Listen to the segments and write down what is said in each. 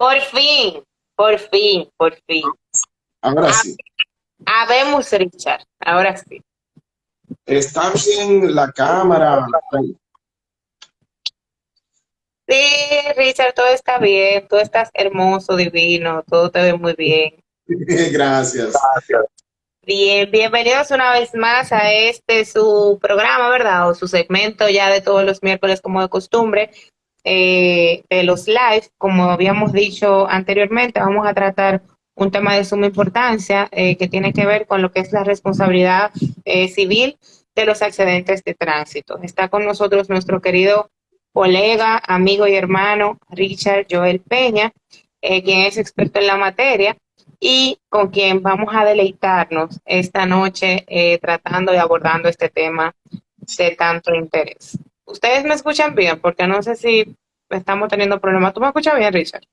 Por fin, por fin, por fin. Ahora Ha- sí. Habemos, Richard. Ahora sí. Está bien la cámara. Ay, Sí, Richard, todo está bien, todo estás hermoso, divino, todo te ve muy bien. gracias. Bien, bienvenidos una vez más a este su programa, ¿verdad? O su segmento ya de todos los miércoles como de costumbre, de los live. Como habíamos dicho anteriormente, vamos a tratar un tema de suma importancia que tiene que ver con lo que es la responsabilidad civil de los accidentes de tránsito. Está con nosotros nuestro querido colega, amigo y hermano Richard Joel Peña, quien es experto en la materia y con quien vamos a deleitarnos esta noche tratando y abordando este tema de tanto interés. Ustedes me escuchan bien, porque no sé si estamos teniendo problemas. ¿Tú me escuchas bien, Richard?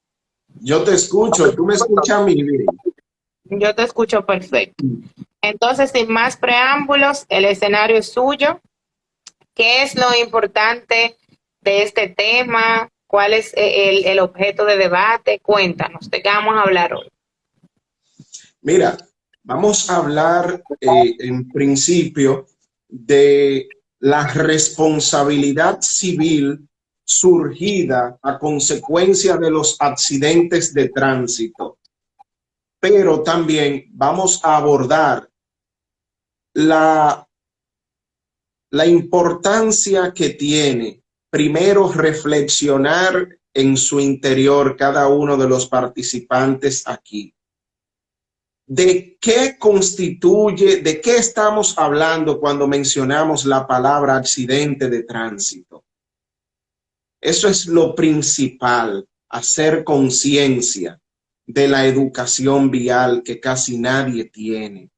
Yo te escucho, tú me escuchas a mí bien. Yo te escucho perfecto. Entonces, sin más preámbulos, el escenario es suyo. ¿Qué es lo importante de este tema? ¿Cuál es el objeto de debate? Cuéntanos, ¿de qué vamos a hablar hoy? Mira, vamos a hablar en principio de la responsabilidad civil surgida a consecuencia de los accidentes de tránsito, pero también vamos a abordar la, la importancia que tiene primero reflexionar en su interior cada uno de los participantes aquí. ¿De qué constituye, de qué estamos hablando cuando mencionamos la palabra accidente de tránsito? Eso es lo principal, hacer conciencia de la educación vial que casi nadie tiene.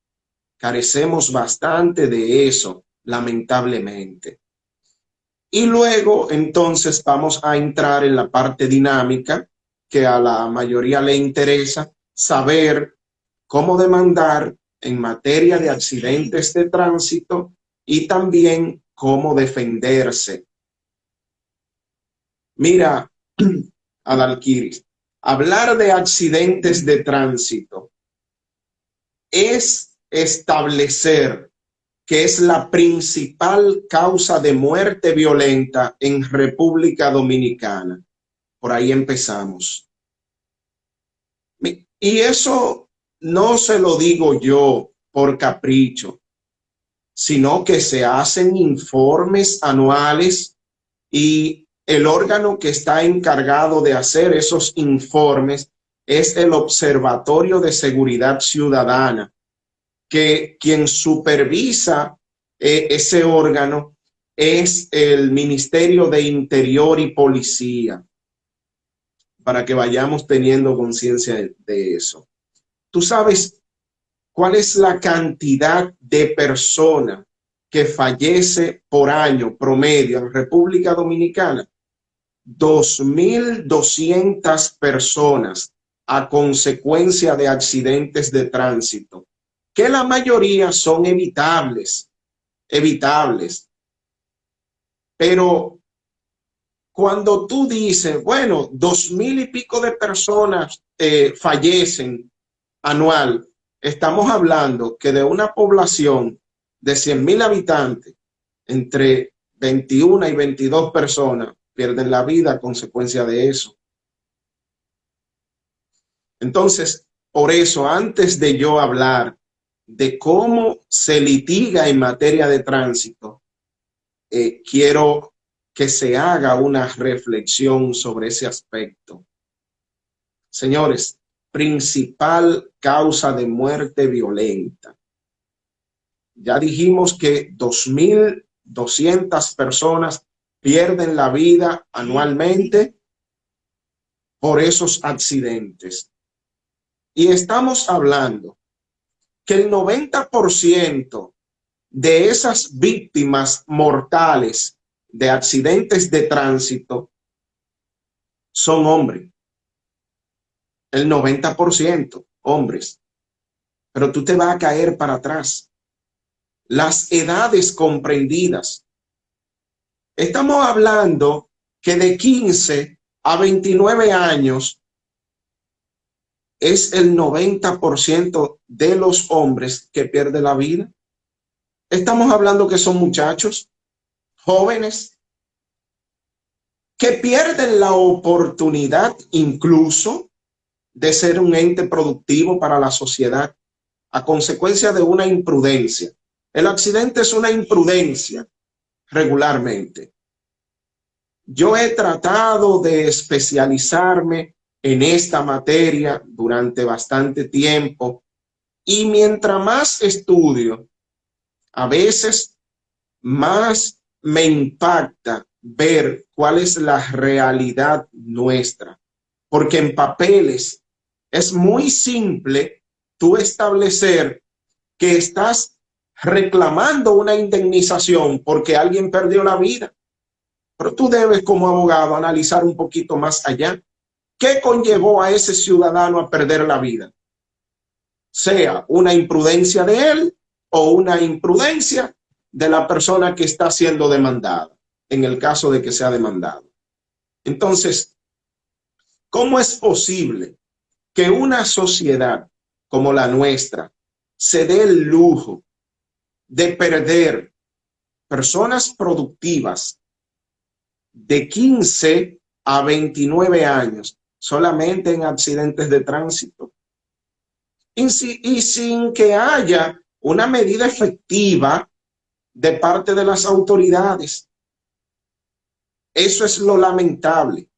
Carecemos bastante de eso, lamentablemente. Y luego, entonces, vamos a entrar en la parte dinámica que a la mayoría le interesa, saber cómo demandar en materia de accidentes de tránsito y también cómo defenderse. Mira, Adalquiris, hablar de accidentes de tránsito es establecer que es la principal causa de muerte violenta en República Dominicana. Por ahí empezamos. Y eso no se lo digo yo por capricho, sino que se hacen informes anuales y el órgano que está encargado de hacer esos informes es el Observatorio de Seguridad Ciudadana, que quien supervisa ese órgano es el Ministerio de Interior y Policía, para que vayamos teniendo conciencia de eso. ¿Tú sabes cuál es la cantidad de personas que fallece por año promedio en República Dominicana? 2.200 personas a consecuencia de accidentes de tránsito, que la mayoría son evitables. Pero cuando tú dices, bueno, 2.000 y pico de personas fallecen anual, estamos hablando que de una población de 100.000 habitantes, entre 21 y 22 personas pierden la vida a consecuencia de eso. Entonces, por eso, antes de yo hablar de cómo se litiga en materia de tránsito, quiero que se haga una reflexión sobre ese aspecto. Señores, principal causa de muerte violenta. Ya dijimos que 2.200 personas pierden la vida anualmente por esos accidentes. Y estamos hablando que el 90% de esas víctimas mortales de accidentes de tránsito son hombres. El 90% hombres. Pero tú te vas a caer para atrás. Las edades comprendidas. Estamos hablando que de 15 a 29 años es el 90% de los hombres que pierde la vida. Estamos hablando que son muchachos, jóvenes, que pierden la oportunidad incluso de ser un ente productivo para la sociedad a consecuencia de una imprudencia. El accidente es una imprudencia regularmente. Yo he tratado de especializarme en esta materia durante bastante tiempo y mientras más estudio, a veces más me impacta ver cuál es la realidad nuestra, porque en papeles es muy simple tú establecer que estás reclamando una indemnización porque alguien perdió la vida, pero tú debes como abogado analizar un poquito más allá. ¿Qué conllevó a ese ciudadano a perder la vida? Sea una imprudencia de él o una imprudencia de la persona que está siendo demandada, en el caso de que sea demandado. Entonces, ¿cómo es posible que una sociedad como la nuestra se dé el lujo de perder personas productivas de 15 a 29 años solamente en accidentes de tránsito? Y sin que haya una medida efectiva de parte de las autoridades. Eso es lo lamentable.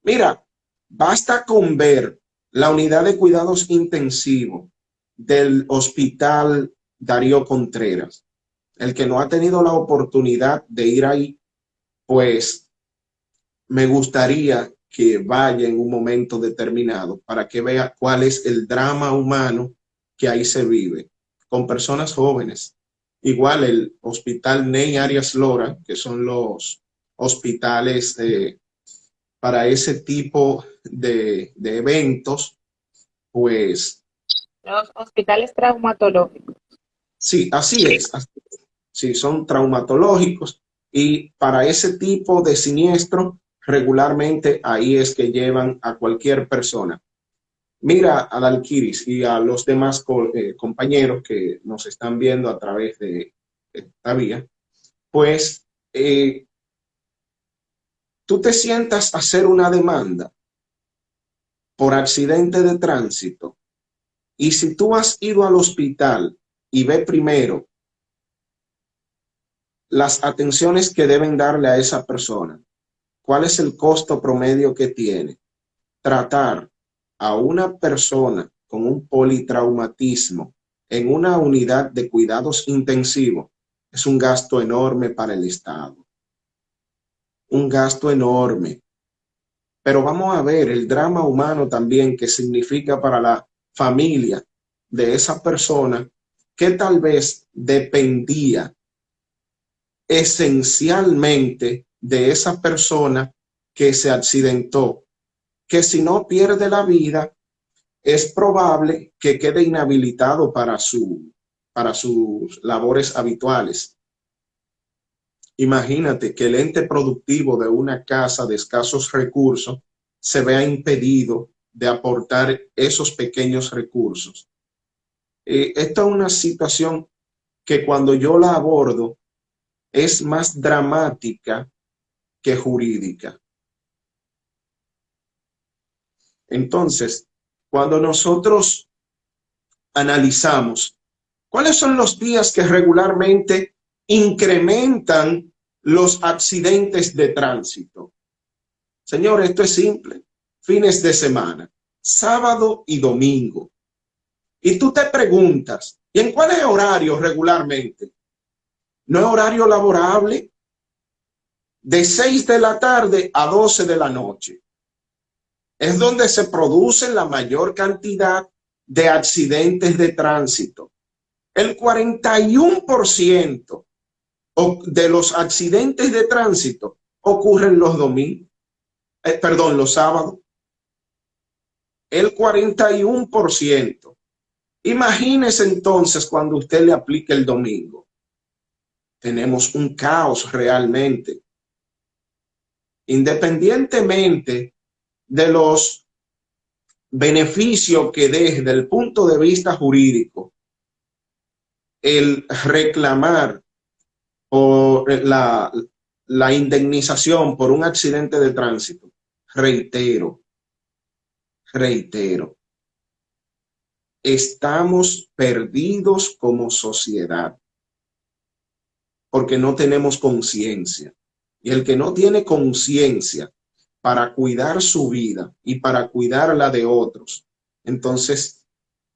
Mira, basta con ver la unidad de cuidados intensivos del Hospital Darío Contreras. El que no ha tenido la oportunidad de ir ahí, pues me gustaría que vaya en un momento determinado para que vea cuál es el drama humano que ahí se vive con personas jóvenes. Igual el Hospital Ney Arias Lora, que son los hospitales para ese tipo de eventos, pues Los hospitales traumatológicos. sí, así es. Sí, son traumatológicos y para ese tipo de siniestro, regularmente ahí es que llevan a cualquier persona. Mira, Adalkiris y a los demás compañeros que nos están viendo a través de esta vía, pues tú te sientas a hacer una demanda por accidente de tránsito y si tú has ido al hospital y ve primero las atenciones que deben darle a esa persona, cuál es el costo promedio que tiene tratar a una persona con un politraumatismo en una unidad de cuidados intensivos, es un gasto enorme para el Estado. Un gasto enorme. Pero vamos a ver el drama humano también que significa para la familia de esa persona que tal vez dependía esencialmente de esa persona que se accidentó, que si no pierde la vida, es probable que quede inhabilitado para sus labores habituales. Imagínate que el ente productivo de una casa de escasos recursos se vea impedido de aportar esos pequeños recursos. Esta es una situación que cuando yo la abordo es más dramática que jurídica. Entonces, cuando nosotros analizamos cuáles son los días que regularmente incrementan los accidentes de tránsito. Señor, esto es simple. Fines de semana, sábado y domingo. Y tú te preguntas, ¿y en cuál es horario regularmente? ¿No es horario laborable? De 6 de la tarde a 12 de la noche. Es donde se producen la mayor cantidad de accidentes de tránsito. El 41% de los accidentes de tránsito ocurren los domingos, los sábados. El 41%. Imagínese entonces cuando usted le aplique el domingo. Tenemos un caos realmente. Independientemente de los beneficio que desde el punto de vista jurídico el reclamar por la indemnización por un accidente de tránsito, reitero, estamos perdidos como sociedad porque no tenemos conciencia. Y el que no tiene conciencia para cuidar su vida y para cuidar la de otros, entonces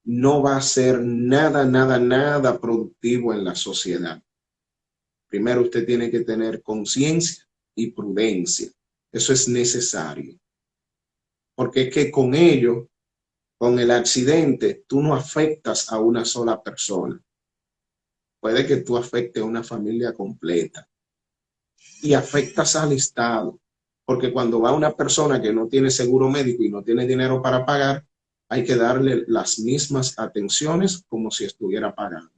no va a ser nada productivo en la sociedad. Primero usted tiene que tener conciencia y prudencia. Eso es necesario. Porque es que con ello, con el accidente, tú no afectas a una sola persona. Puede que tú afectes a una familia completa y afectas al Estado. Porque cuando va una persona que no tiene seguro médico y no tiene dinero para pagar, hay que darle las mismas atenciones como si estuviera pagando.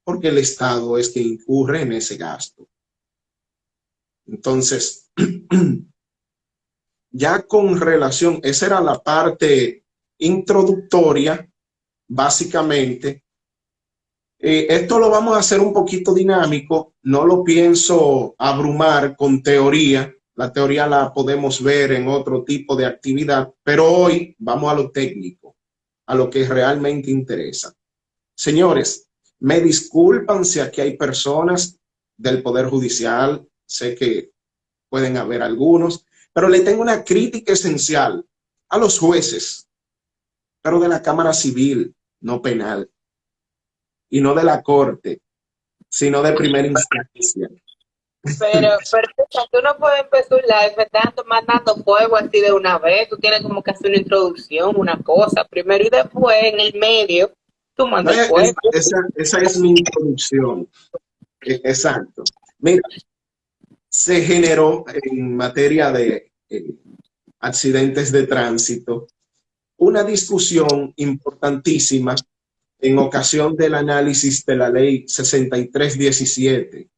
Porque el Estado es que incurre en ese gasto. Entonces, ya con relación, esa era la parte introductoria, básicamente. Esto lo vamos a hacer un poquito dinámico, no lo pienso abrumar con teoría. La teoría la podemos ver en otro tipo de actividad, pero hoy vamos a lo técnico, a lo que realmente interesa. Señores, me disculpan si aquí hay personas del Poder Judicial, sé que pueden haber algunos, pero le tengo una crítica esencial a los jueces, pero de la Cámara Civil, no penal, y no de la Corte, sino de primera instancia. Pero tú no puedes empezar un live mandando fuego así de una vez. Tú tienes como que hacer una introducción, una cosa, primero y después, en el medio, tú No, mandas fuego. esa es mi introducción. Exacto. Mira, se generó en materia de accidentes de tránsito una discusión importantísima en ocasión del análisis de la ley 6317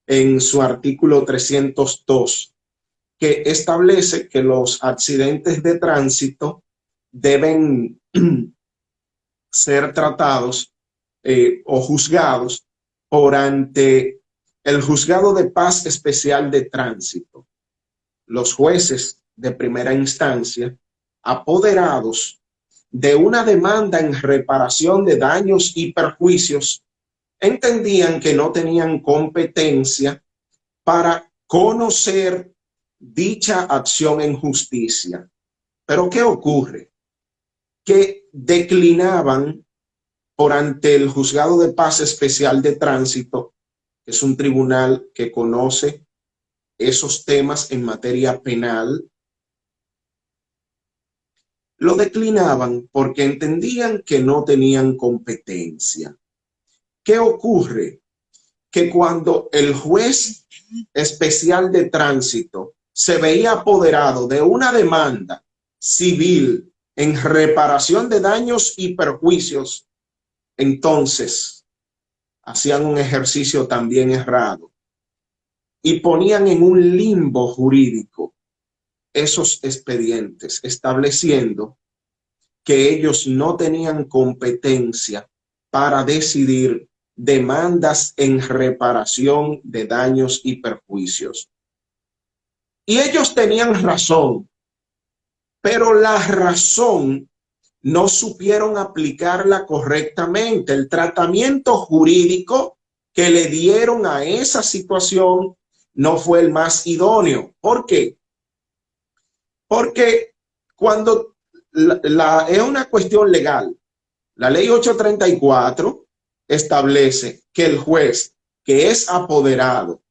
en su artículo 302, que establece que los accidentes de tránsito deben ser tratados o juzgados por ante el Juzgado de Paz Especial de Tránsito. Los jueces de primera instancia, apoderados de una demanda en reparación de daños y perjuicios, entendían que no tenían competencia para conocer dicha acción en justicia. Pero ¿qué ocurre? Que declinaban por ante el Juzgado de Paz Especial de Tránsito, que es un tribunal que conoce esos temas en materia penal, lo declinaban porque entendían que no tenían competencia. ¿Qué ocurre? Que cuando el juez especial de tránsito se veía apoderado de una demanda civil en reparación de daños y perjuicios, entonces hacían un ejercicio también errado y ponían en un limbo jurídico esos expedientes, estableciendo que ellos no tenían competencia para decidir demandas en reparación de daños y perjuicios. Y ellos tenían razón, pero la razón no supieron aplicarla correctamente. El tratamiento jurídico que le dieron a esa situación no fue el más idóneo. ¿Por qué? Porque cuando es una cuestión legal, la ley 834 establece que el juez que es apoderado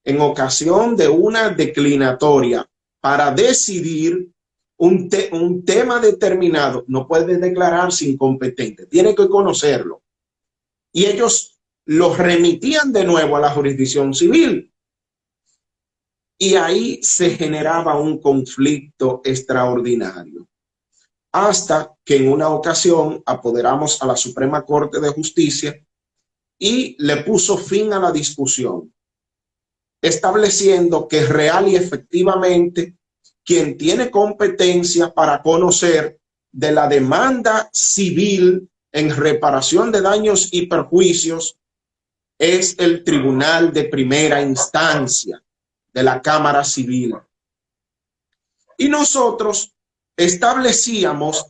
en ocasión de una declinatoria para decidir un tema determinado no puede declararse incompetente, tiene que conocerlo. Y ellos lo remitían de nuevo a la jurisdicción civil. Y ahí se generaba un conflicto extraordinario. Hasta que en una ocasión apoderamos a la Suprema Corte de Justicia y le puso fin a la discusión, estableciendo que real y efectivamente quien tiene competencia para conocer de la demanda civil en reparación de daños y perjuicios es el Tribunal de Primera Instancia de la Cámara Civil. Y nosotros establecíamos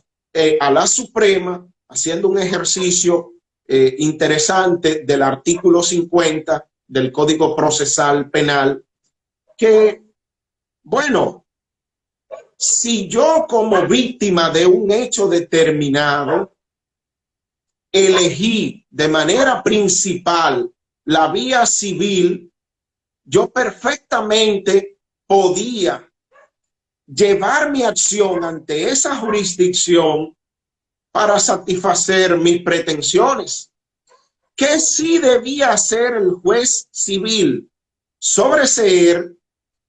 a la Suprema, haciendo un ejercicio interesante del artículo 50 del Código Procesal Penal, que, bueno, si yo como víctima de un hecho determinado elegí de manera principal la vía civil, yo perfectamente podía llevar mi acción ante esa jurisdicción para satisfacer mis pretensiones. ¿Qué sí debía hacer el juez civil? Sobreseer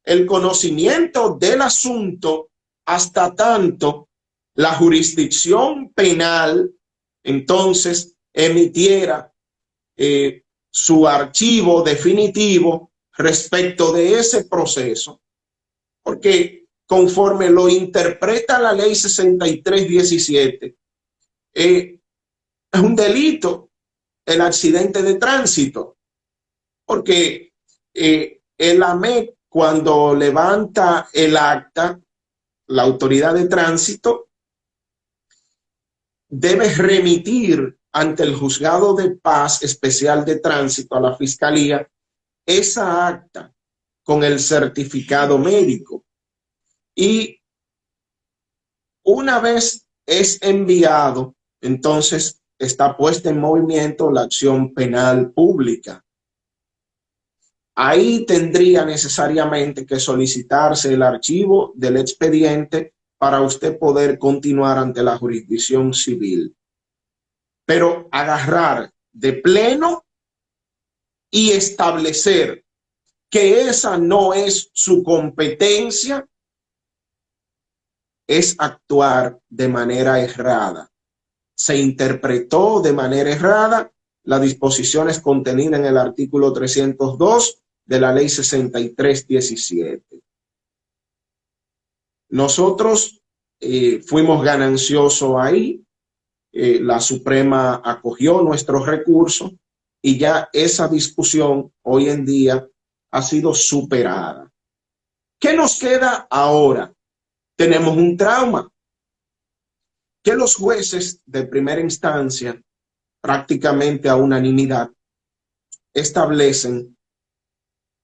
el conocimiento del asunto hasta tanto la jurisdicción penal entonces emitiera su archivo definitivo respecto de ese proceso, porque conforme lo interpreta la ley 6317, es un delito el accidente de tránsito, porque el AMET, cuando levanta el acta, la autoridad de tránsito debe remitir ante el juzgado de paz especial de tránsito, a la fiscalía, esa acta con el certificado médico. Y una vez es enviado, entonces está puesta en movimiento la acción penal pública. Ahí tendría necesariamente que solicitarse el archivo del expediente para usted poder continuar ante la jurisdicción civil. Pero agarrar de pleno y establecer que esa no es su competencia es actuar de manera errada. Se interpretó de manera errada las disposiciones contenidas en el artículo 302 de la ley 6317. Nosotros fuimos gananciosos ahí. La Suprema acogió nuestros recursos y ya esa discusión hoy en día ha sido superada. ¿Qué nos queda ahora? Tenemos un trauma que los jueces de primera instancia, prácticamente a unanimidad, establecen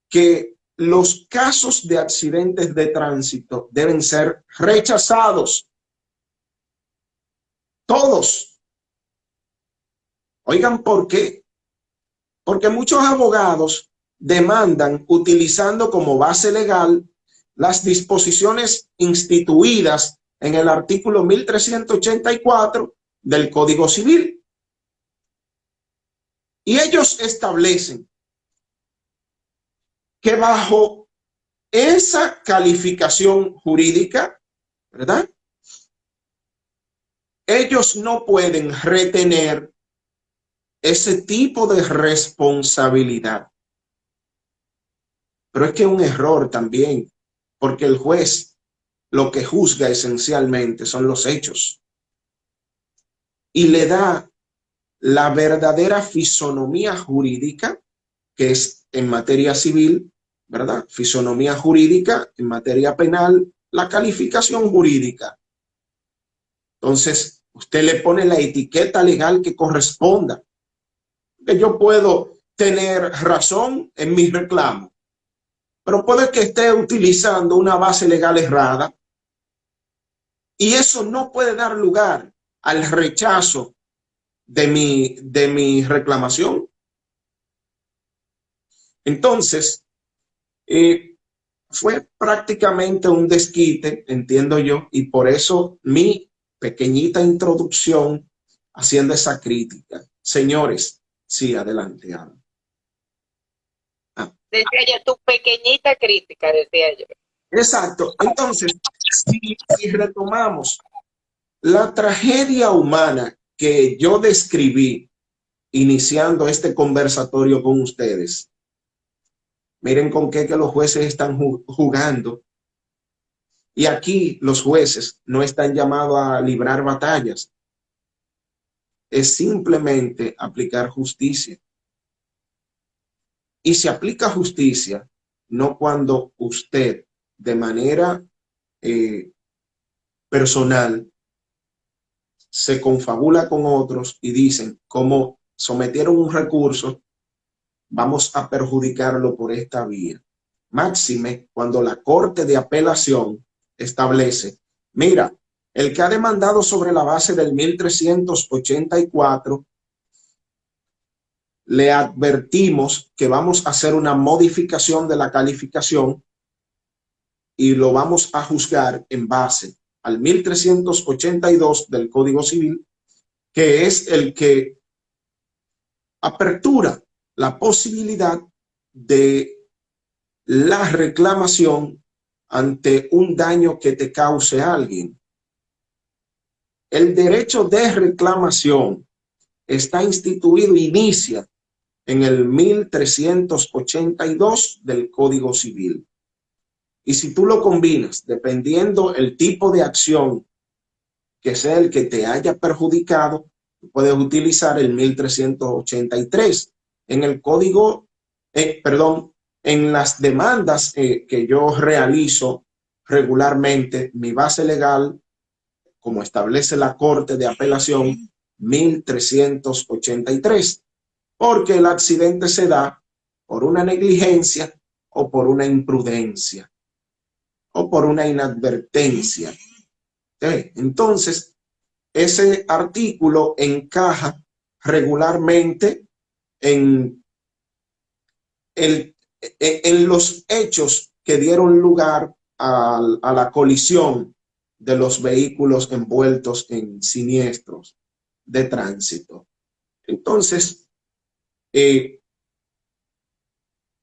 que los casos de accidentes de tránsito deben ser rechazados. Todos. Oigan, ¿por qué? Porque muchos abogados demandan, utilizando como base legal las disposiciones instituidas en el artículo 1384 del Código Civil. Y ellos establecen que bajo esa calificación jurídica, ¿verdad?, ellos no pueden retener ese tipo de responsabilidad. Pero es que es un error también, porque el juez lo que juzga esencialmente son los hechos y le da la verdadera fisonomía jurídica, que es en materia civil, ¿verdad? Fisonomía jurídica, en materia penal, la calificación jurídica. Entonces, usted le pone la etiqueta legal que corresponda. Que yo puedo tener razón en mi reclamo, pero puede que esté utilizando una base legal errada y eso no puede dar lugar al rechazo de mi reclamación. Entonces, fue prácticamente un desquite, entiendo yo, y por eso mi pequeñita introducción haciendo esa crítica. Señores, sí, adelante, Ana. Decía yo, tu pequeñita crítica, decía yo. Exacto. Entonces, si retomamos la tragedia humana que yo describí iniciando este conversatorio con ustedes, miren con qué que los jueces están jugando. Y aquí los jueces no están llamados a librar batallas, es simplemente aplicar justicia. Y se aplica justicia no cuando usted de manera personal se confabula con otros y dicen, como sometieron un recurso, vamos a perjudicarlo por esta vía. Máxime cuando la Corte de Apelación establece, mira, el que ha demandado sobre la base del 1384, le advertimos que vamos a hacer una modificación de la calificación y lo vamos a juzgar en base al 1382 del Código Civil, que es el que apertura la posibilidad de la reclamación ante un daño que te cause a alguien. El derecho de reclamación está instituido, inicia en el 1382 del Código Civil. Y si tú lo combinas, dependiendo el tipo de acción que sea el que te haya perjudicado, puedes utilizar el 1383. En el código, en las demandas que yo realizo regularmente, mi base legal, como establece la Corte de Apelación, 1383, porque el accidente se da por una negligencia o por una imprudencia o por una inadvertencia. Entonces, ese artículo encaja regularmente en, en los hechos que dieron lugar a la colisión de los vehículos envueltos en siniestros de tránsito. Entonces,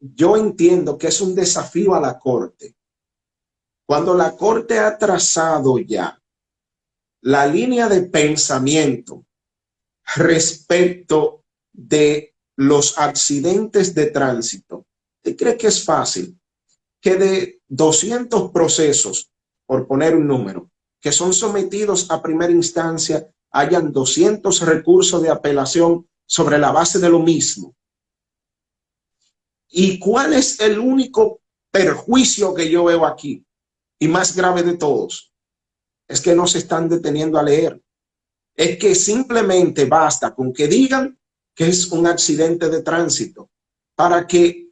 yo entiendo que es un desafío a la Corte. Cuando la Corte ha trazado ya la línea de pensamiento respecto de los accidentes de tránsito, ¿usted cree que es fácil que de 200 procesos, por poner un número, que son sometidos a primera instancia, hayan 200 recursos de apelación sobre la base de lo mismo? ¿Y cuál es el único perjuicio que yo veo aquí? Y más grave de todos, es que no se están deteniendo a leer. Es que simplemente basta con que digan que es un accidente de tránsito para que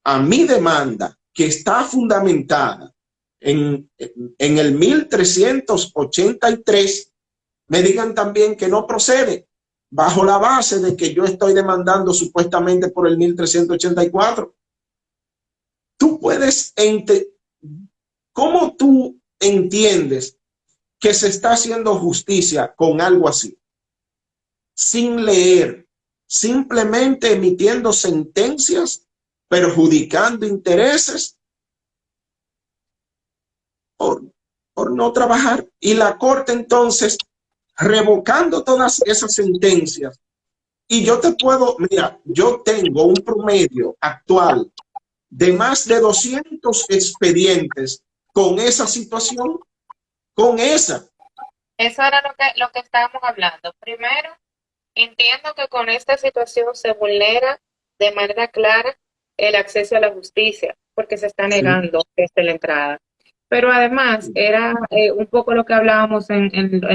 a mi demanda, que está fundamentada en el 1383, me digan también que no procede, bajo la base de que yo estoy demandando supuestamente por el 1384. Tú puedes ¿cómo tú entiendes que se está haciendo justicia con algo así? Sin leer, simplemente emitiendo sentencias, perjudicando intereses por no trabajar. Y la Corte entonces revocando todas esas sentencias. Y yo te puedo, mira, yo tengo un promedio actual de más de 200 expedientes con esa situación, con esa. Eso era lo que estábamos hablando. Primero, entiendo que con esta situación se vulnera de manera clara el acceso a la justicia, porque se está Sí. negando desde la entrada. Pero además era un poco lo que hablábamos en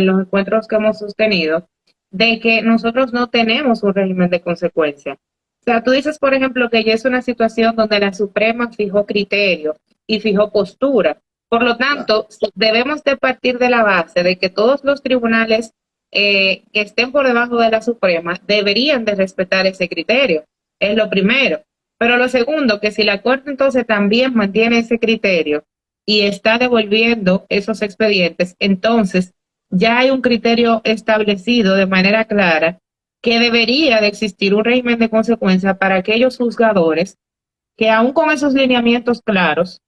los encuentros que hemos sostenido, de que nosotros no tenemos un régimen de consecuencia. O sea, tú dices, por ejemplo, que ya es una situación donde la Suprema fijó criterio y fijó postura. Por lo tanto, debemos de partir de la base de que todos los tribunales que estén por debajo de la Suprema deberían de respetar ese criterio. Es lo primero. Pero lo segundo, que si la Corte entonces también mantiene ese criterio y está devolviendo esos expedientes, entonces ya hay un criterio establecido de manera clara que debería de existir un régimen de consecuencia para aquellos juzgadores que aún con esos lineamientos claros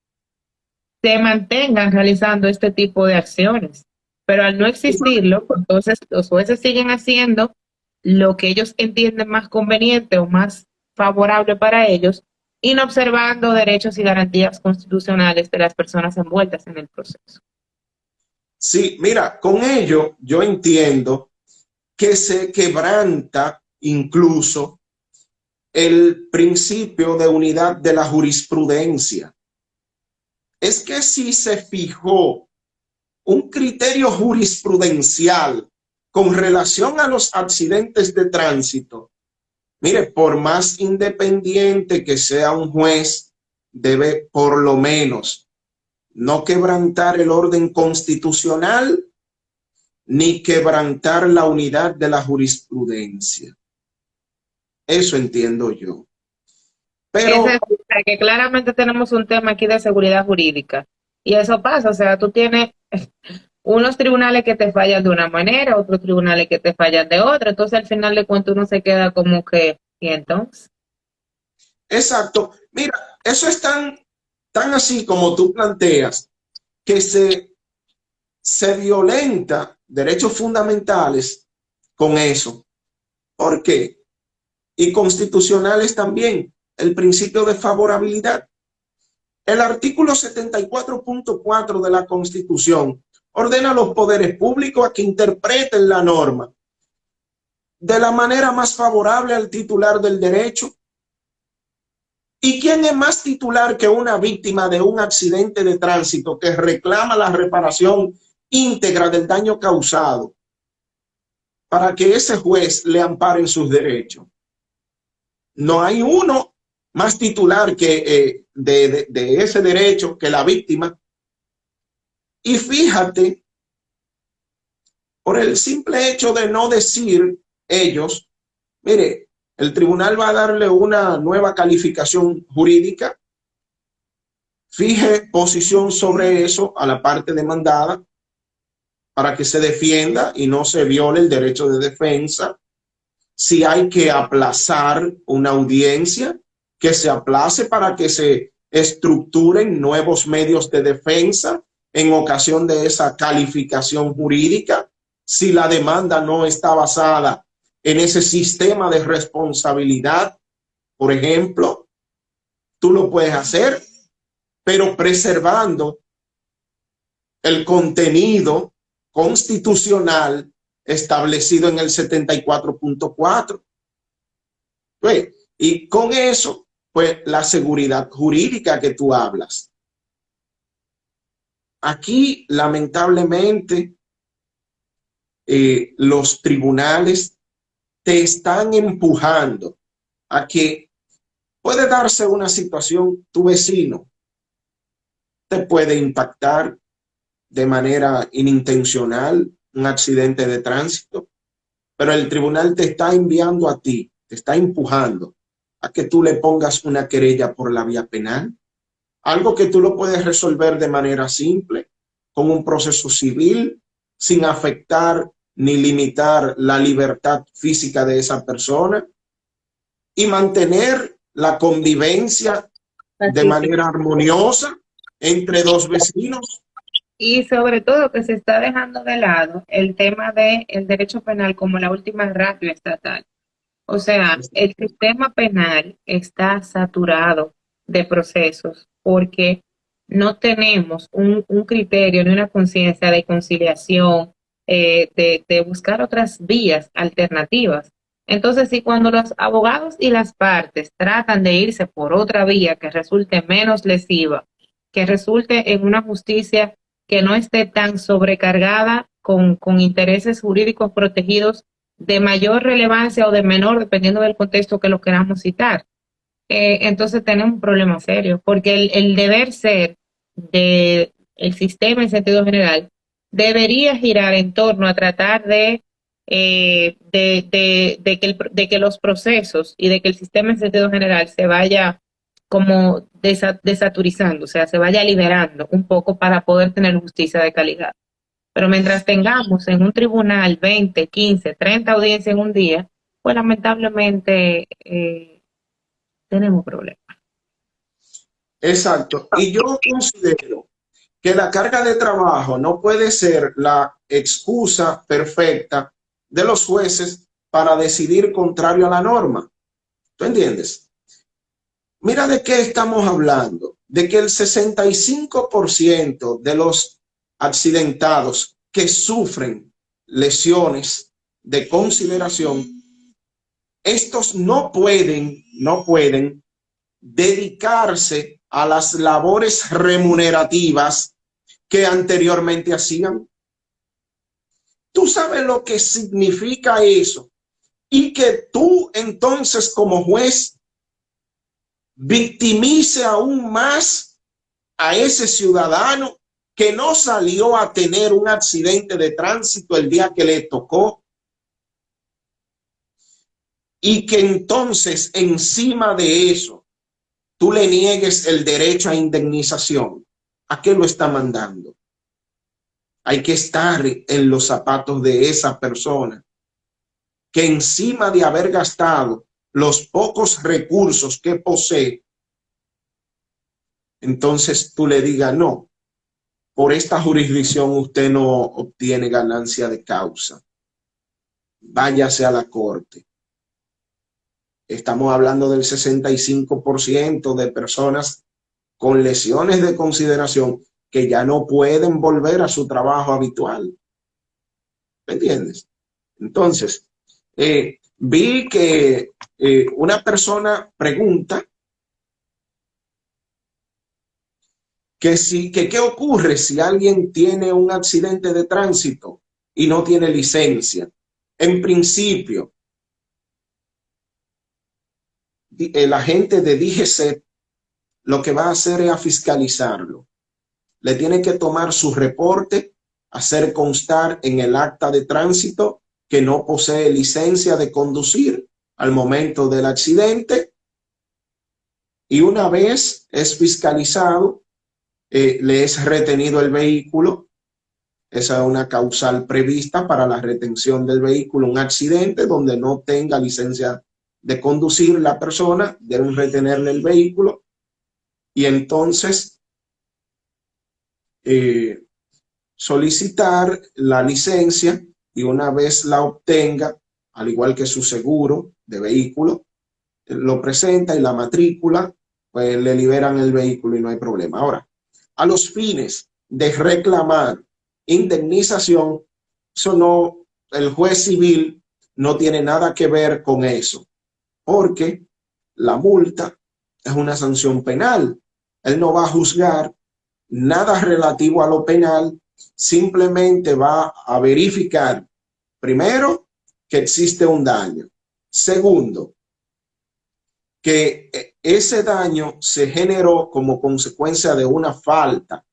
se mantengan realizando este tipo de acciones. Pero al no existirlo, entonces los jueces siguen haciendo lo que ellos entienden más conveniente o más favorable para ellos, inobservando derechos y garantías constitucionales de las personas envueltas en el proceso. Sí, mira, con ello yo entiendo que se quebranta incluso el principio de unidad de la jurisprudencia. Es que si se fijó un criterio jurisprudencial con relación a los accidentes de tránsito, mire, por más independiente que sea un juez, debe por lo menos no quebrantar el orden constitucional ni quebrantar la unidad de la jurisprudencia. Eso entiendo yo. Es Pero, decir, que claramente tenemos un tema aquí de seguridad jurídica. Y eso pasa, o sea, tú tienes unos tribunales que te fallan de una manera, otros tribunales que te fallan de otra. Entonces, al final de cuentas, uno se queda como que, ¿y entonces? exacto, mira, eso es tan así como tú planteas, que se violenta derechos fundamentales con eso. ¿Por qué? Y constitucionales también, el principio de favorabilidad. El artículo 74.4 de la Constitución ordena a los poderes públicos a que interpreten la norma de la manera más favorable al titular del derecho. ¿Y quién es más titular que una víctima de un accidente de tránsito que reclama la reparación íntegra del daño causado para que ese juez le ampare en sus derechos? No hay uno más titular que de ese derecho que la víctima. Y fíjate, por el simple hecho de no decir ellos, mire, el tribunal va a darle una nueva calificación jurídica, fije posición sobre eso a la parte demandada para que se defienda y no se viole el derecho de defensa. Si hay que aplazar una audiencia, que se aplace para que se estructuren nuevos medios de defensa en ocasión de esa calificación jurídica. Si la demanda no está basada en ese sistema de responsabilidad, por ejemplo, tú lo puedes hacer, pero preservando el contenido constitucional establecido en el 74.4. Pues, y con eso, pues la seguridad jurídica que tú hablas. Aquí, lamentablemente, los tribunales te están empujando a que puede darse una situación, tu vecino te puede impactar de manera inintencional, un accidente de tránsito, pero el tribunal te está enviando a ti, te está empujando a que tú le pongas una querella por la vía penal, algo que tú lo puedes resolver de manera simple, con un proceso civil, sin afectar ni limitar la libertad física de esa persona y mantener la convivencia de manera armoniosa entre dos vecinos. Y sobre todo que se está dejando de lado el tema del derecho penal como la última ratio estatal. O sea, el sistema penal está saturado de procesos porque no tenemos un criterio ni una conciencia de conciliación, de buscar otras vías alternativas. Entonces, si cuando los abogados y las partes tratan de irse por otra vía que resulte menos lesiva, que resulte en una justicia que no esté tan sobrecargada con intereses jurídicos protegidos de mayor relevancia o de menor, dependiendo del contexto que lo queramos citar, entonces tenemos un problema serio, porque el deber ser del sistema en sentido general debería girar en torno a tratar de que los procesos y de que el sistema en sentido general se vaya como desaturizando, o sea, se vaya liberando un poco para poder tener justicia de calidad. Pero mientras tengamos en un tribunal 20, 15, 30 audiencias en un día, pues lamentablemente tenemos problemas. Exacto. Y yo considero que la carga de trabajo no puede ser la excusa perfecta de los jueces para decidir contrario a la norma. ¿Tú entiendes? Mira de qué estamos hablando. De que el 65% de los accidentados que sufren lesiones de consideración, estos no pueden dedicarse a las labores remunerativas que anteriormente hacían. Tú sabes lo que significa eso. Y que tú entonces como juez victimice aún más a ese ciudadano que no salió a tener un accidente de tránsito el día que le tocó, y que entonces encima de eso tú le niegues el derecho a indemnización. ¿A qué lo está mandando? Hay que estar en los zapatos de esa persona que encima de haber gastado los pocos recursos que posee, entonces tú le digas, no, por esta jurisdicción usted no obtiene ganancia de causa. Váyase a la corte. Estamos hablando del 65% de personas con lesiones de consideración que ya no pueden volver a su trabajo habitual. ¿Me entiendes? Entonces, vi que una persona pregunta que qué ocurre si alguien tiene un accidente de tránsito y no tiene licencia. En principio, el agente de DGCET lo que va a hacer es a fiscalizarlo. Le tiene que tomar su reporte, hacer constar en el acta de tránsito que no posee licencia de conducir al momento del accidente, y una vez es fiscalizado, le es retenido el vehículo. Esa es una causal prevista para la retención del vehículo. Un accidente donde no tenga licencia de conducir la persona, deben retenerle el vehículo y entonces solicitar la licencia, y una vez la obtenga, al igual que su seguro de vehículo, lo presenta y la matrícula, pues le liberan el vehículo y no hay problema. Ahora, a los fines de reclamar indemnización, eso no, el juez civil no tiene nada que ver con eso, porque la multa es una sanción penal. Él no va a juzgar nada relativo a lo penal, simplemente va a verificar, primero, que existe un daño. Segundo, que ese daño se generó como consecuencia de una falta.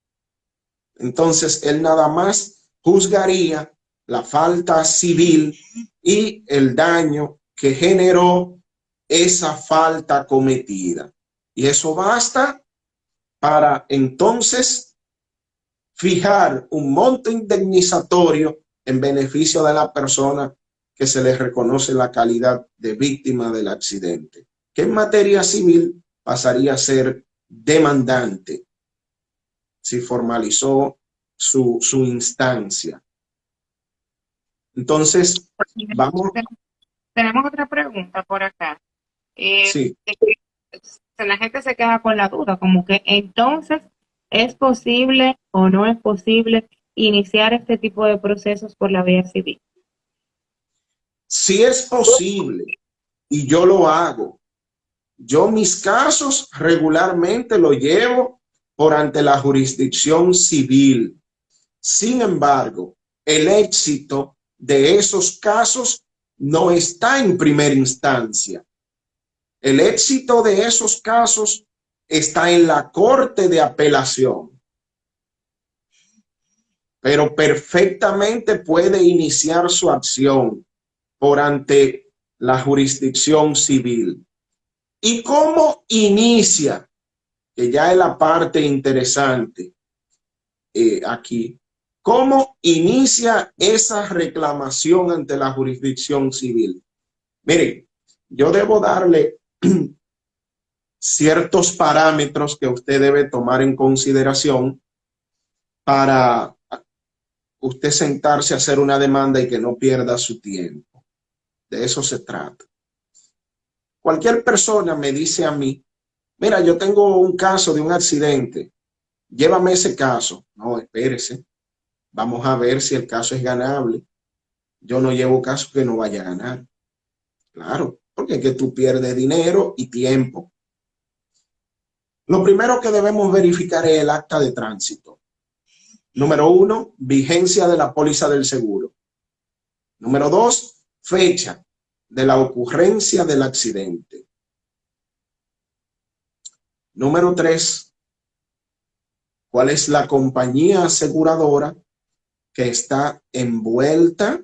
Entonces, él nada más juzgaría la falta civil y el daño que generó esa falta cometida. Y eso basta para entonces fijar un monto indemnizatorio en beneficio de la persona que se le reconoce la calidad de víctima del accidente, que en materia civil pasaría a ser demandante si formalizó su instancia. Entonces, vamos. Tenemos otra pregunta por acá. Sí, La gente se queda con la duda, como que entonces, ¿es posible o no es posible iniciar este tipo de procesos por la vía civil? sí es posible y yo lo hago. Yo mis casos regularmente lo llevo por ante la jurisdicción civil. Sin embargo, el éxito de esos casos no está en primera instancia. El éxito de esos casos está en la Corte de Apelación, pero perfectamente puede iniciar su acción por ante la jurisdicción civil. ¿Y cómo inicia? Que ya es la parte interesante aquí. ¿Cómo inicia esa reclamación ante la jurisdicción civil? Miren, yo debo darle ciertos parámetros que usted debe tomar en consideración para usted sentarse a hacer una demanda y que no pierda su tiempo. De eso se trata. Cualquier persona me dice a mí Mira, yo tengo un caso de un accidente, llévame ese caso. No, espérese, vamos a ver si el caso es ganable. Yo no llevo caso que no vaya a ganar. Claro, porque es que tú pierdes dinero y tiempo. Lo primero que debemos verificar es el acta de tránsito. Número uno, vigencia de la póliza del seguro. Número dos, fecha de la ocurrencia del accidente. Número tres, cuál es la compañía aseguradora que está envuelta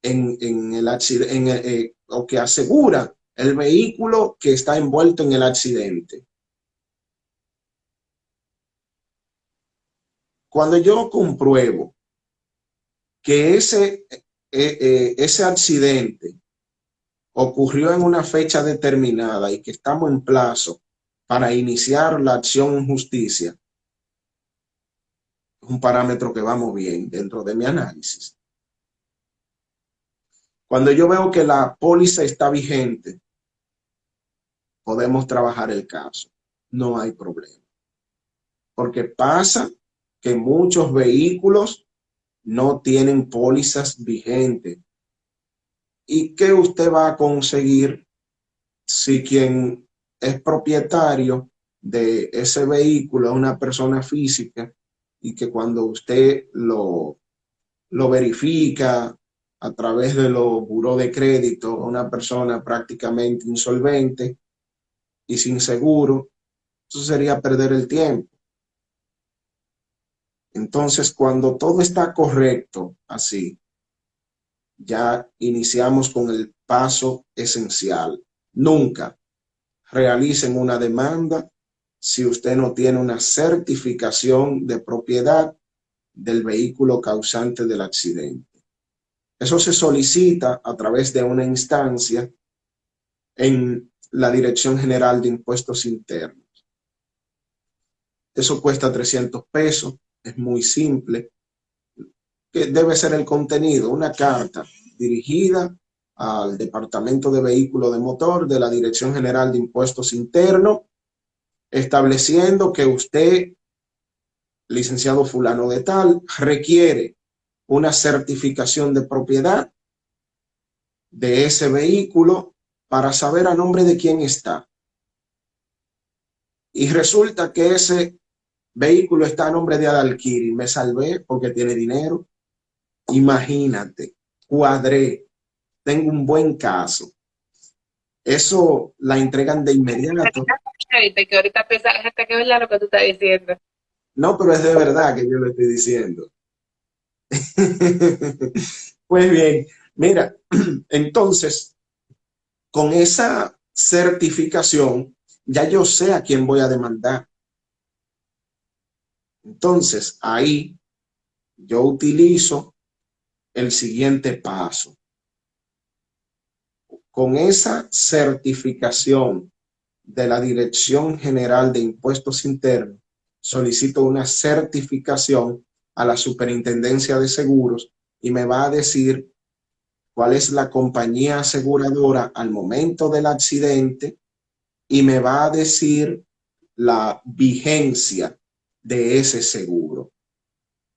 en el accidente, o que asegura el vehículo que está envuelto en el accidente. Cuando yo compruebo que ese accidente ocurrió en una fecha determinada y que estamos en plazo para iniciar la acción en justicia, es un parámetro que vamos bien dentro de mi análisis. Cuando yo veo que la póliza está vigente, podemos trabajar el caso. No hay problema. Porque pasa que muchos vehículos no tienen pólizas vigentes. ¿Y qué usted va a conseguir si quien es propietario de ese vehículo es una persona física y que cuando usted lo verifica a través de los buró de crédito, una persona prácticamente insolvente y sin seguro? Eso sería perder el tiempo. Entonces, cuando todo está correcto, así, ya iniciamos con el paso esencial. Nunca realicen una demanda si usted no tiene una certificación de propiedad del vehículo causante del accidente. Eso se solicita a través de una instancia en la Dirección General de Impuestos Internos. Eso cuesta 300 pesos, es muy simple. Que debe ser el contenido, una carta dirigida al Departamento de Vehículos de Motor de la Dirección General de Impuestos Internos, estableciendo que usted, licenciado fulano de tal, requiere una certificación de propiedad de ese vehículo para saber a nombre de quién está. Y resulta que ese vehículo está a nombre de Adalkiri. Me salvé porque tiene dinero. Imagínate, cuadré, tengo un buen caso. Eso la entregan de inmediato. Que ahorita piensa la gente que es verdad lo que tú estás diciendo. No, pero es de verdad que yo lo estoy diciendo. Pues bien, mira, entonces, con esa certificación, ya yo sé a quién voy a demandar. Entonces, ahí yo utilizo el siguiente paso. Con esa certificación de la Dirección General de Impuestos Internos, solicito una certificación a la Superintendencia de Seguros y me va a decir cuál es la compañía aseguradora al momento del accidente y me va a decir la vigencia de ese seguro,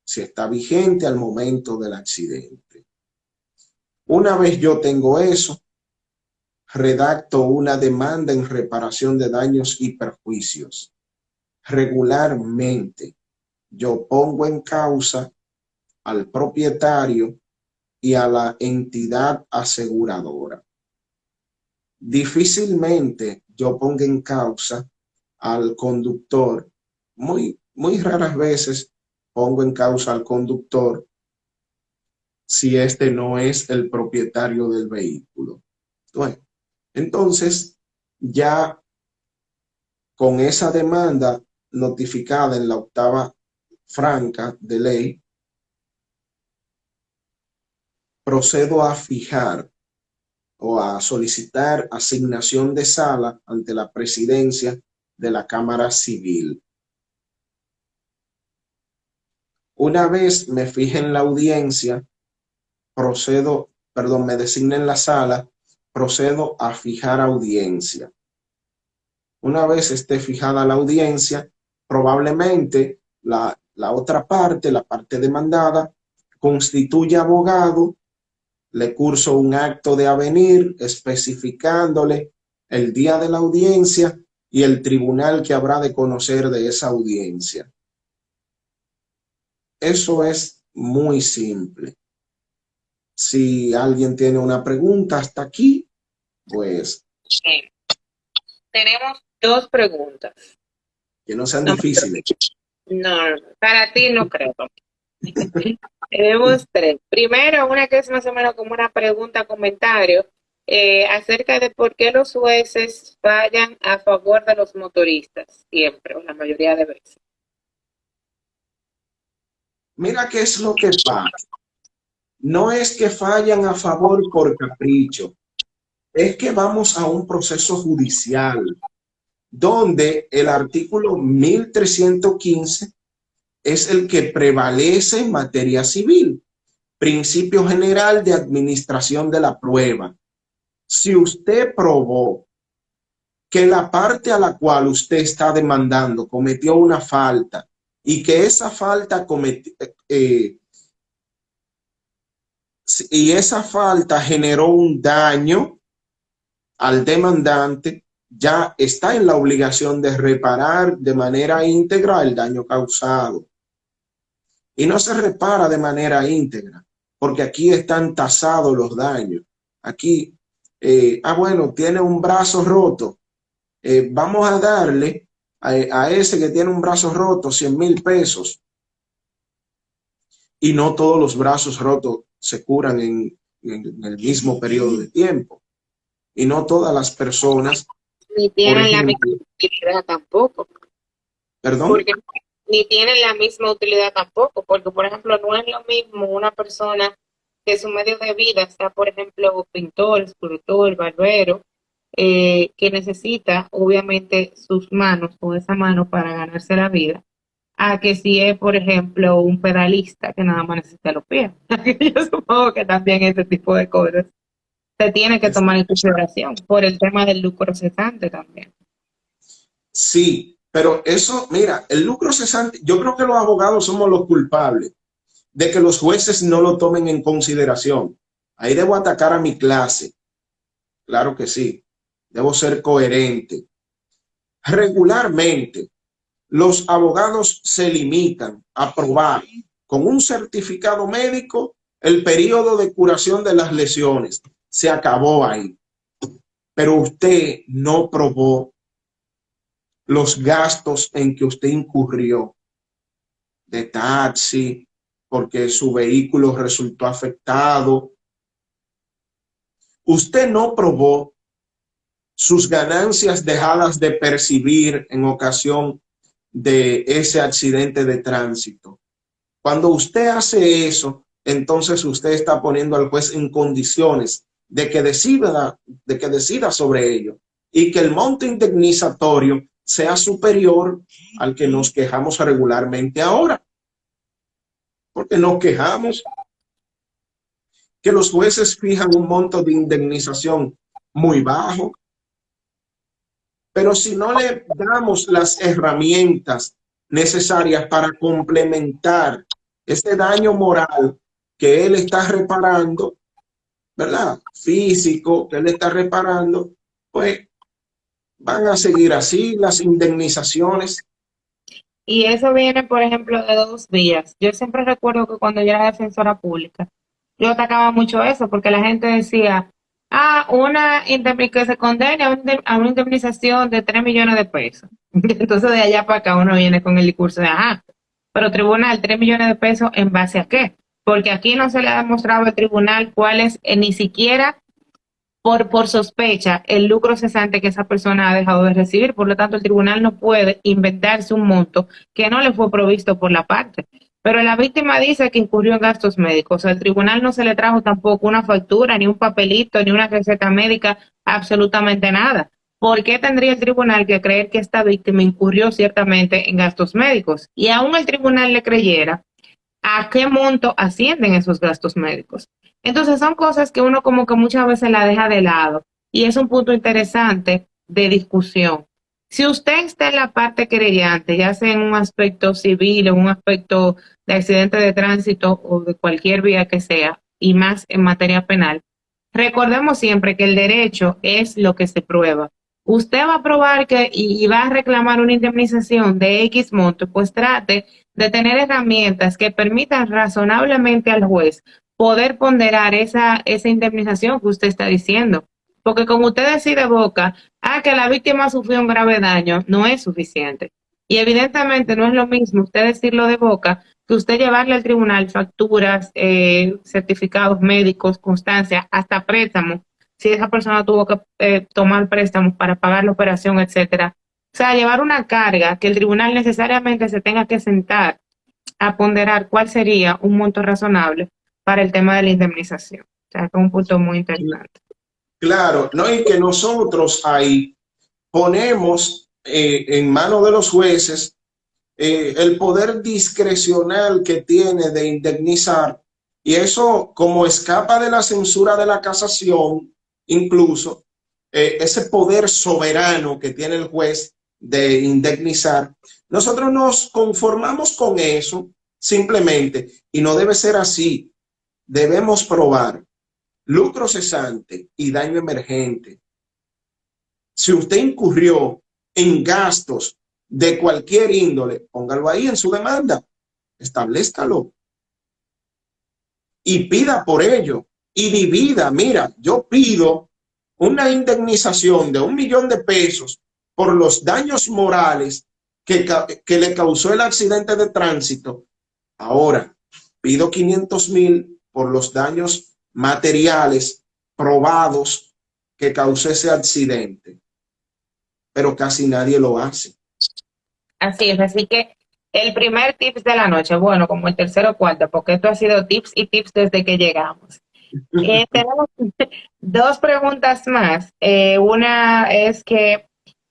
si está vigente al momento del accidente. Una vez yo tengo eso, redacto una demanda en reparación de daños y perjuicios. Regularmente yo pongo en causa al propietario y a la entidad aseguradora. Difícilmente yo pongo en causa al conductor. Muy raras veces pongo en causa al conductor si este no es el propietario del vehículo. Bueno, entonces ya con esa demanda notificada en la octava franca de ley, procedo a fijar o a solicitar asignación de sala ante la presidencia de la Cámara Civil. Una vez me fije en la audiencia, me designen la sala, procedo a fijar audiencia. Una vez esté fijada la audiencia, probablemente la otra parte, la parte demandada, constituye abogado, le curso un acto de avenir especificándole el día de la audiencia y el tribunal que habrá de conocer de esa audiencia. Eso es muy simple. Si alguien tiene una pregunta hasta aquí, pues Sí. Tenemos dos preguntas. que no sean No, difíciles. no, para ti no creo. Tenemos tres. Primero, una que es más o menos como una pregunta, comentario, acerca de por qué los jueces fallan a favor de los motoristas, siempre, o la mayoría de veces. Mira qué es lo que pasa. No es que fallan a favor por capricho, es que vamos a un proceso judicial donde el artículo 1315 es el que prevalece en materia civil, principio general de administración de la prueba. Si usted probó que la parte a la cual usted está demandando cometió una falta y que esa falta y esa falta generó un daño al demandante, ya está en la obligación de reparar de manera íntegra el daño causado. Y no se repara de manera íntegra, porque aquí están tasados los daños. Aquí, bueno, tiene un brazo roto. Vamos a darle a ese que tiene un brazo roto 100,000 pesos. Y no todos los brazos rotos se curan en el mismo periodo de tiempo. Y no todas las personas, Ni por tienen la misma ejemplo, utilidad tampoco, perdón, porque ni tienen la misma utilidad tampoco, porque por ejemplo no es lo mismo una persona que su medio de vida sea, por ejemplo, pintor, escultor, barbero, que necesita obviamente sus manos o esa mano para ganarse la vida, a que si es, por ejemplo, un pedalista que nada más necesita los pies. Yo supongo que también ese tipo de cosas se tiene que tomar en consideración por el tema del lucro cesante también. sí, pero eso, mira, el lucro cesante, yo creo que los abogados somos los culpables de que los jueces no lo tomen en consideración. Ahí debo atacar a mi clase. Claro que sí. Debo ser coherente. Regularmente, los abogados se limitan a probar con un certificado médico el periodo de curación de las lesiones. Se acabó ahí. Pero usted no probó los gastos en que usted incurrió de taxi, porque su vehículo resultó afectado. Usted no probó sus ganancias dejadas de percibir en ocasión de ese accidente de tránsito. Cuando usted hace eso, entonces usted está poniendo al juez en condiciones de que decida sobre ello y que el monto indemnizatorio sea superior al que nos quejamos regularmente ahora. Porque nos quejamos que los jueces fijan un monto de indemnización muy bajo, pero si no le damos las herramientas necesarias para complementar ese daño moral que él está reparando, ¿verdad? Físico que él está reparando, pues van a seguir así las indemnizaciones. Y eso viene, por ejemplo, de dos vías. Yo siempre recuerdo que cuando yo era defensora pública, yo atacaba mucho eso, porque la gente decía, que se condene a una indemnización de 3 millones de pesos. Entonces de allá para acá uno viene con el discurso de, pero tribunal, 3 millones de pesos, ¿en base a qué? Porque aquí no se le ha demostrado al tribunal cuál es ni siquiera por sospecha el lucro cesante que esa persona ha dejado de recibir. Por lo tanto, el tribunal no puede inventarse un monto que no le fue provisto por la parte. Pero la víctima dice que incurrió en gastos médicos. O sea, al tribunal no se le trajo tampoco una factura, ni un papelito, ni una receta médica, absolutamente nada. ¿Por qué tendría el tribunal que creer que esta víctima incurrió ciertamente en gastos médicos? Y aún el tribunal le creyera, ¿a qué monto ascienden esos gastos médicos? Entonces son cosas que uno como que muchas veces la deja de lado y es un punto interesante de discusión. Si usted está en la parte querellante, ya sea en un aspecto civil, en un aspecto de accidente de tránsito o de cualquier vía que sea, y más en materia penal, recordemos siempre que el derecho es lo que se prueba. Usted va a probar que y va a reclamar una indemnización de X monto, pues trate de tener herramientas que permitan razonablemente al juez poder ponderar esa indemnización que usted está diciendo. Porque como usted decide boca, que la víctima sufrió un grave daño, no es suficiente. Y evidentemente no es lo mismo usted decirlo de boca que usted llevarle al tribunal facturas, certificados médicos, constancias, hasta préstamos, si esa persona tuvo que tomar préstamos para pagar la operación, etcétera. O sea, llevar una carga que el tribunal necesariamente se tenga que sentar a ponderar cuál sería un monto razonable para el tema de la indemnización. O sea, es un punto muy interesante. Claro, ¿no? Y que nosotros ahí ponemos en manos de los jueces el poder discrecional que tiene de indemnizar, y eso como escapa de la censura de la casación, incluso ese poder soberano que tiene el juez de indemnizar, nosotros nos conformamos con eso simplemente, y no debe ser así. Debemos probar lucro cesante y daño emergente. Si usted incurrió en gastos de cualquier índole, póngalo ahí en su demanda, establezcalo y pida por ello y divida. Mira, yo pido una indemnización de 1.000.000 de pesos por los daños morales que le causó el accidente de tránsito. Ahora, pido 500.000 por los daños materiales probados que causó ese accidente, pero casi nadie lo hace. Así es, así que el primer tips de la noche, bueno, como el tercero o cuarto, porque esto ha sido tips y tips desde que llegamos. Tenemos dos preguntas más. Una es que,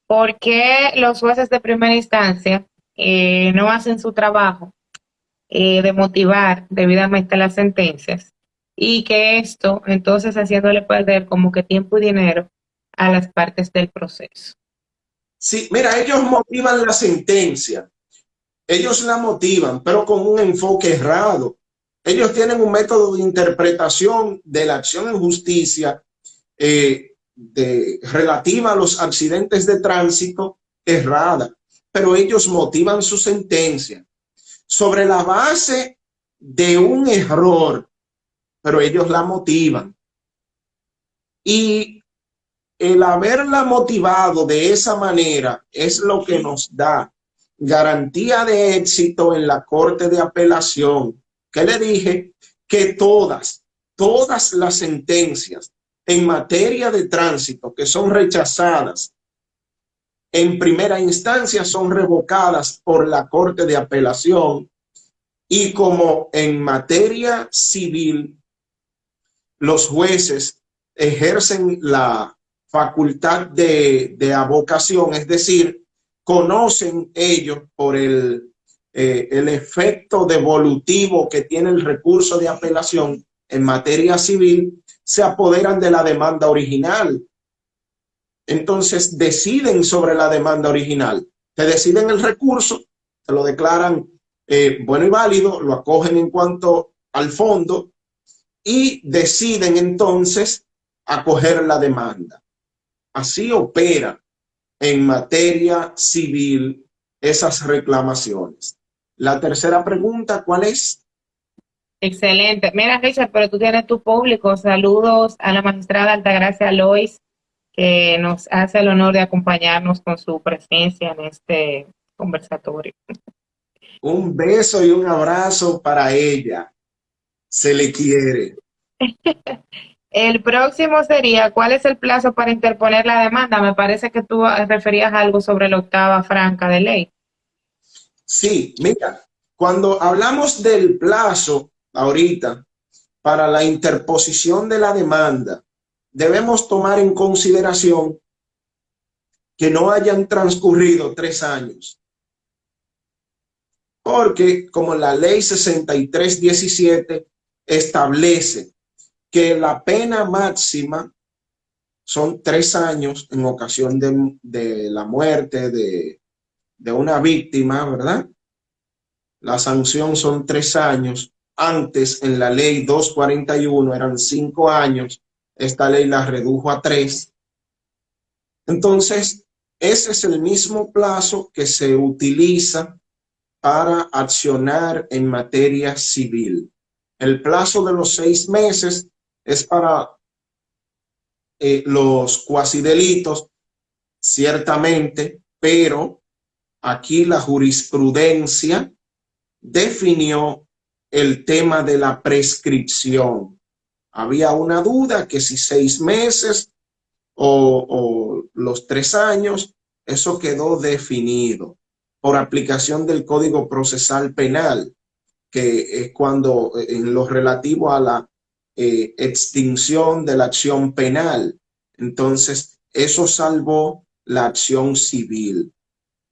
¿por qué los jueces de primera instancia no hacen su trabajo de motivar debidamente las sentencias? Y que esto, entonces, haciéndole perder como que tiempo y dinero a las partes del proceso. Sí, mira, ellos motivan la sentencia, ellos la motivan, pero con un enfoque errado. Ellos tienen un método de interpretación de la acción en justicia relativa a los accidentes de tránsito errada, pero ellos motivan su sentencia sobre la base de un error, pero ellos la motivan. Y el haberla motivado de esa manera es lo que nos da garantía de éxito en la Corte de Apelación. ¿Qué le dije? Que todas las sentencias en materia de tránsito que son rechazadas en primera instancia son revocadas por la Corte de Apelación, y como en materia civil los jueces ejercen la facultad de avocación, es decir, conocen ellos por el efecto devolutivo que tiene el recurso de apelación en materia civil, se apoderan de la demanda original. Entonces deciden sobre la demanda original, te deciden el recurso, te lo declaran bueno y válido, lo acogen en cuanto al fondo y deciden entonces acoger la demanda. Así opera en materia civil esas reclamaciones. La tercera pregunta, ¿cuál es? Excelente. Mira, Richard, pero tú tienes tu público. Saludos a la magistrada Altagracia Lois, que nos hace el honor de acompañarnos con su presencia en este conversatorio. Un beso y un abrazo para ella. Se le quiere. El próximo sería, ¿cuál es el plazo para interponer la demanda? Me parece que tú referías algo sobre la octava franca de ley. Sí, mira, cuando hablamos del plazo ahorita para la interposición de la demanda, debemos tomar en consideración que no hayan transcurrido 3 años. Porque como la ley 6317 establece que la pena máxima son 3 años en ocasión de la muerte de una víctima, ¿verdad? La sanción son 3 años. Antes, en la ley 241 eran 5 años. Esta ley la redujo a 3. Entonces, ese es el mismo plazo que se utiliza para accionar en materia civil. El plazo de los 6 meses es para los cuasidelitos, ciertamente, pero aquí la jurisprudencia definió el tema de la prescripción. Había una duda que si 6 meses o los 3 años, eso quedó definido por aplicación del Código Procesal Penal, que es cuando en lo relativo a la extinción de la acción penal. Entonces, eso salvó la acción civil.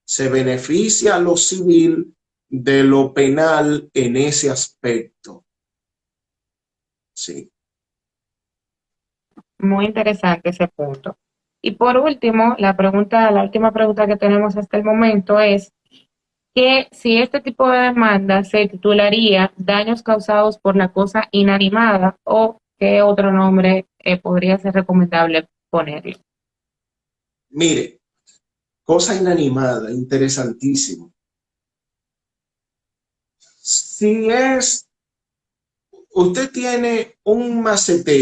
Se beneficia a lo civil de lo penal en ese aspecto. Sí. Muy interesante ese punto. Y por último, la última pregunta que tenemos hasta el momento es que si este tipo de demanda se titularía daños causados por la cosa inanimada o qué otro nombre podría ser recomendable ponerle. Mire, cosa inanimada, interesantísimo. Si usted tiene un macetero,